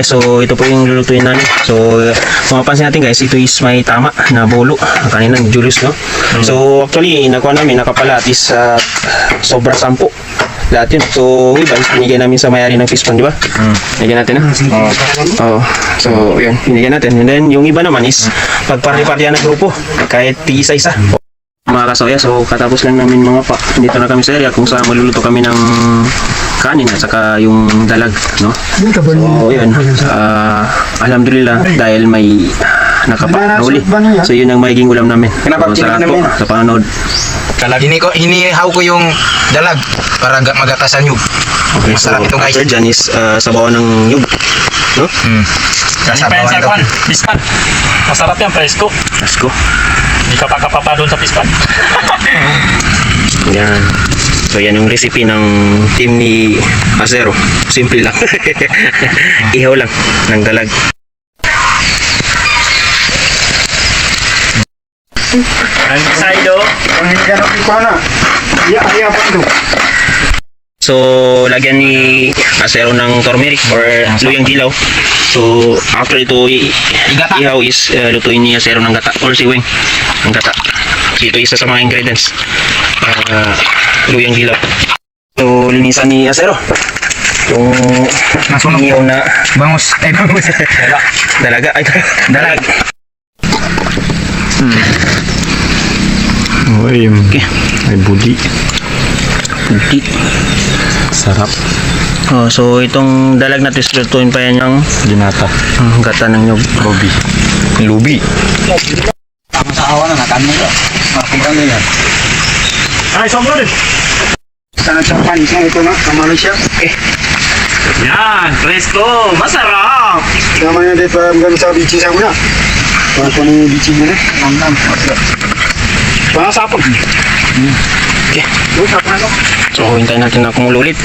So ito po yung lulutuin namin. So kung mapansin natin guys, ito is may tama na bolo. Kanina Julius, no? So actually nakuha namin, nakapalatis sobra 10 lahat yun. So iba is binigay namin sa mayari ng fish pond, di ba? Binigyan natin, ha? Oo. So yun, binigyan natin. And then yung iba naman is pagpari-parihan ng grupo, kahit isa-isa. Mga kasoya, so katapos lang namin mga pa. Dito na kami sa area kung saan magluluto kami ng kanin at saka yung dalag, no? So yun, alhamdulillah dahil may nakapahuli. So yun ang magiging ulam namin. So, salamat po sa panonood. Hinihaw ko yung dalag para magatasan yung. Okay, masarap so ito guys. after dyan is sabawan ng nyug, no? Sasabawan ito. Pispan. Masarap yan, presko. Let's go. Hindi ka pa doon sa pispan. Yan. So yan yung recipe ng team ni Acero. Simple lang. Ihaw lang ng dalag. Ang saido. So lagyan ni Acero ng turmeric or luyang dilaw. So after ito ihaw is lutuin ni Acero ng gata or siwing ng gata. Ito isa sa mga ingredients. Luyang dilaw. So linisan ni Acero yung ihaw na Bangus. dalaga. Ay, dalag. Uy, Okay. may budi. Budi. Sarap. Oh, so itong dalag natin lutuin pa yan yung Ginata. gata ng nyug. Lubi. Lubi. Tama sa awa na nakan mo. Makita mo yan. Ay, sobra din. Sana sa panis na ito na sa Malaysia. Yan, presko. Masarap. Namanya dia gak bisa biji sa una. Kalau kau ni biji ni, nam. Panas apa? Okay. So hintayin natin na kumulo ulit.